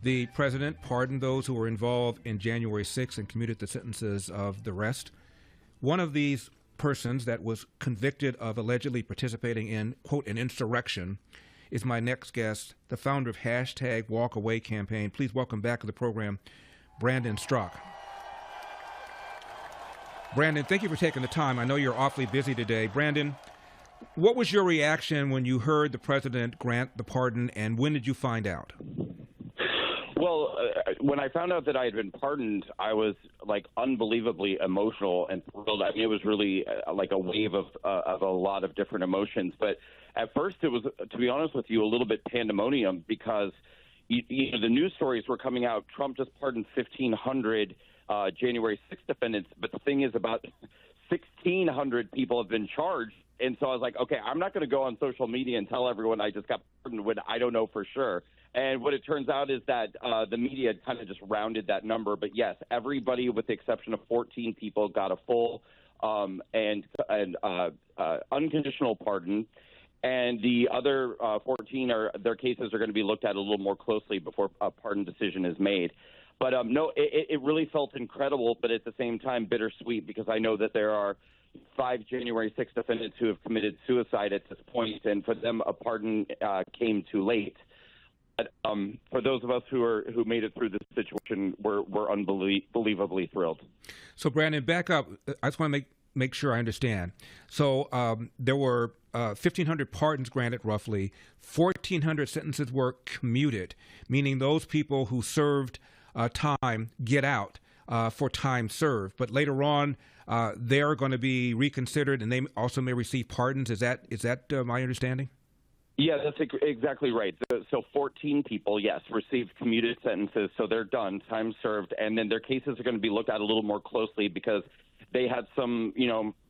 The president pardoned those who were involved in January 6th and commuted the sentences of the rest. One of these persons that was convicted of allegedly participating in, quote, an insurrection is my next guest, the founder of #WalkAway campaign. Please welcome back to the program, Brandon Straka. Brandon, thank you for taking the time. I know you're awfully busy today. Brandon, what was your reaction when you heard the president grant the pardon, and when did you find out? Well, when I found out that I had been pardoned, I was like unbelievably emotional and thrilled. I mean, it was really like a wave of a lot of different emotions. But at first, it was, to be honest with you, a little bit pandemonium because you know, the news stories were coming out. Trump just pardoned 1,500 January 6th defendants, but the thing is, about 1,600 people have been charged. And so I was like, okay, I'm not going to go on social media and tell everyone I just got pardoned when I don't know for sure. And what it turns out is that the media kind of just rounded that number. But yes, everybody with the exception of 14 people got a full and unconditional pardon. And the other 14, their cases are going to be looked at a little more closely before a pardon decision is made. But no, it really felt incredible, but at the same time bittersweet, because I know that there are 5 January 6 defendants who have committed suicide at this point, and for them a pardon came too late. But for those of us who made it through this situation, we're unbelievably thrilled. So, Brandon, back up. I just want to make sure I understand. So there were 1,500 pardons granted, roughly. 1,400 sentences were commuted, meaning those people who served time get out for time served. But later on, they're going to be reconsidered, and they also may receive pardons. Is that my understanding? Yeah, that's exactly right. So 14 people, yes, received commuted sentences, so they're done, time served, and then their cases are going to be looked at a little more closely because they had some,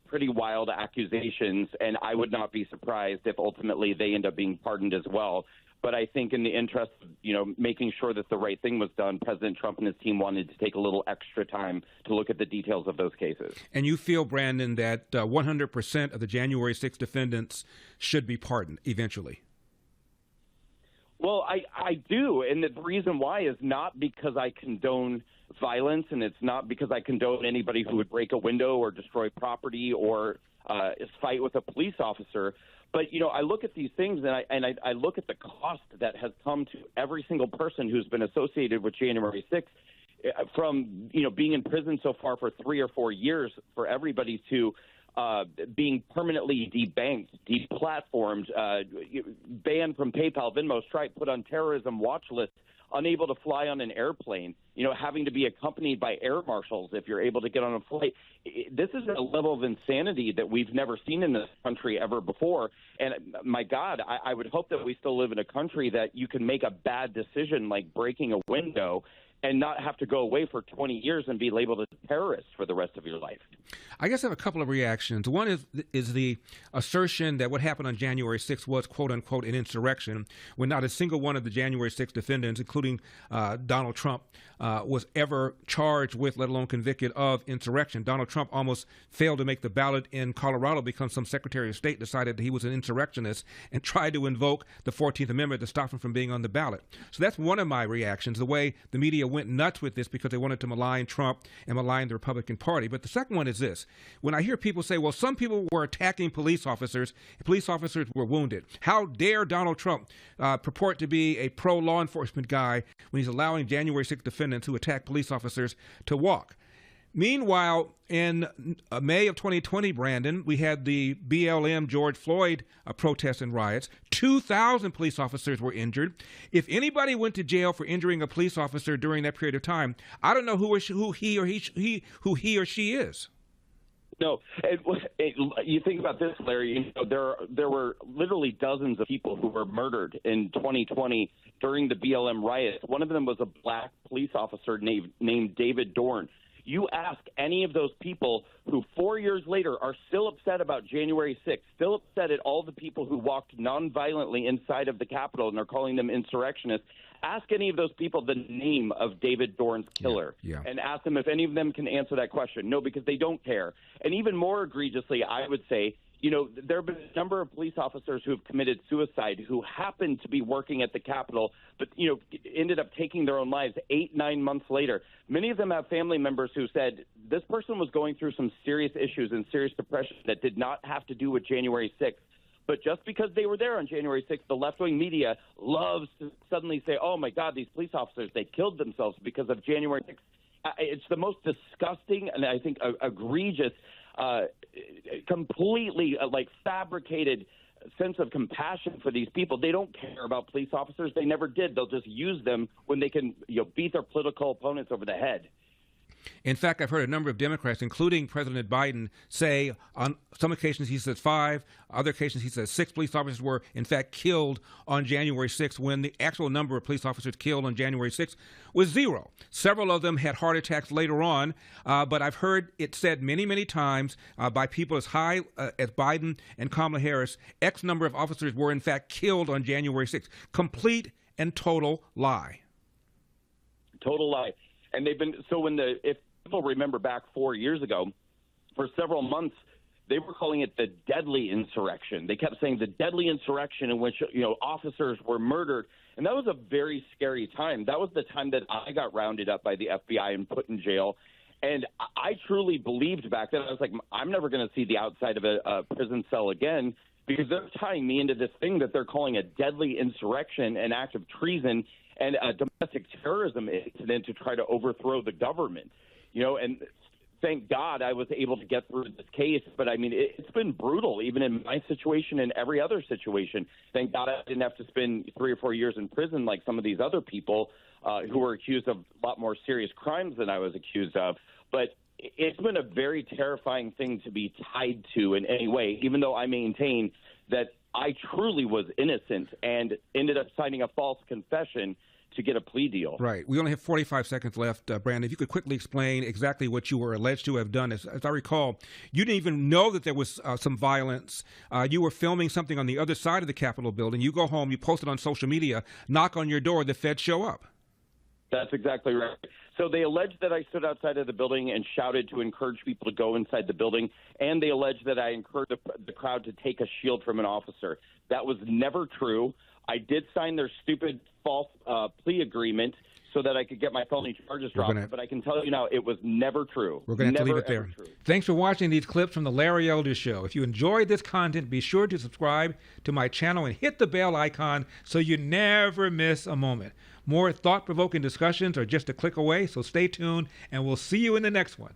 pretty wild accusations, and I would not be surprised if ultimately they end up being pardoned as well. But I think in the interest of, making sure that the right thing was done, President Trump and his team wanted to take a little extra time to look at the details of those cases. And you feel, Brandon, that 100% of the January 6 defendants should be pardoned eventually? Well, I do, and the reason why is not because I condone violence, and it's not because I condone anybody who would break a window or destroy property or fight with a police officer. But, I look at these things and I look at the cost that has come to every single person who's been associated with January 6th, from, being in prison so far for 3 or 4 years for everybody to being permanently debanked, deplatformed, banned from PayPal, Venmo, Stripe, put on terrorism watch lists, unable to fly on an airplane, having to be accompanied by air marshals if you're able to get on a flight. This is a level of insanity that we've never seen in this country ever before. And my God, I would hope that we still live in a country that you can make a bad decision like breaking a window and not have to go away for 20 years and be labeled a terrorist for the rest of your life. I guess I have a couple of reactions. One is the assertion that what happened on January 6th was, quote unquote, an insurrection, when not a single one of the January 6th defendants, including Donald Trump, was ever charged with, let alone convicted of insurrection. Donald Trump almost failed to make the ballot in Colorado because some Secretary of State decided that he was an insurrectionist and tried to invoke the 14th Amendment to stop him from being on the ballot. So that's one of my reactions, the way the media went nuts with this because they wanted to malign Trump and malign the Republican Party. But the second one is this. When I hear people say, well, some people were attacking police officers, and police officers were wounded. How dare Donald Trump purport to be a pro-law enforcement guy when he's allowing January 6 defendants who attack police officers to walk? Meanwhile, in May of 2020, Brandon, we had the BLM George Floyd protests and riots. 2,000 police officers were injured. If anybody went to jail for injuring a police officer during that period of time, I don't know who he or she is. No, you think about this, Larry. There were literally dozens of people who were murdered in 2020 during the BLM riots. One of them was a black police officer named David Dorn. You ask any of those people who 4 years later are still upset about January 6th, still upset at all the people who walked nonviolently inside of the Capitol and are calling them insurrectionists, ask any of those people the name of David Dorn's killer and ask them if any of them can answer that question. No, because they don't care. And even more egregiously, I would say, there have been a number of police officers who have committed suicide who happened to be working at the Capitol, but, ended up taking their own lives 8-9 months later. Many of them have family members who said this person was going through some serious issues and serious depression that did not have to do with January 6th. But just because they were there on January 6th, the left-wing media loves to suddenly say, oh, my God, these police officers, they killed themselves because of January 6th. It's the most disgusting and I think egregious, completely fabricated sense of compassion for these people. They don't care about police officers. They never did. They'll just use them when they can beat their political opponents over the head. In fact, I've heard a number of Democrats, including President Biden, say on some occasions he says 5, other occasions he says 6 police officers were, in fact, killed on January 6th, when the actual number of police officers killed on January 6th was 0. Several of them had heart attacks later on, but I've heard it said many, many times by people as high as Biden and Kamala Harris, X number of officers were, in fact, killed on January 6th. Complete and total lie. Total lie. And they've been if people remember back 4 years ago, for several months, they were calling it the deadly insurrection. They kept saying the deadly insurrection in which, officers were murdered. And that was a very scary time. That was the time that I got rounded up by the FBI and put in jail. And I truly believed back then, I was like, I'm never going to see the outside of a prison cell again, because they're tying me into this thing that they're calling a deadly insurrection, an act of treason, and a domestic terrorism incident to try to overthrow the government. And thank God I was able to get through this case. But, I mean, it's been brutal, even in my situation and every other situation. Thank God I didn't have to spend 3 or 4 years in prison like some of these other people who were accused of a lot more serious crimes than I was accused of. But it's been a very terrifying thing to be tied to in any way, even though I maintain that I truly was innocent and ended up signing a false confession to get a plea deal. Right. We only have 45 seconds left, Brandon. If you could quickly explain exactly what you were alleged to have done. As I recall, you didn't even know that there was some violence. You were filming something on the other side of the Capitol building. You go home, you post it on social media, knock on your door, the feds show up. That's exactly right. So they alleged that I stood outside of the building and shouted to encourage people to go inside the building, and they alleged that I encouraged the crowd to take a shield from an officer. That was never true. I did sign their stupid false plea agreement so that I could get my felony charges dropped, but I can tell you now it was never true. We're going to have to leave it there. Thanks for watching these clips from The Larry Elder Show. If you enjoyed this content, be sure to subscribe to my channel and hit the bell icon so you never miss a moment. More thought-provoking discussions are just a click away, so stay tuned, and we'll see you in the next one.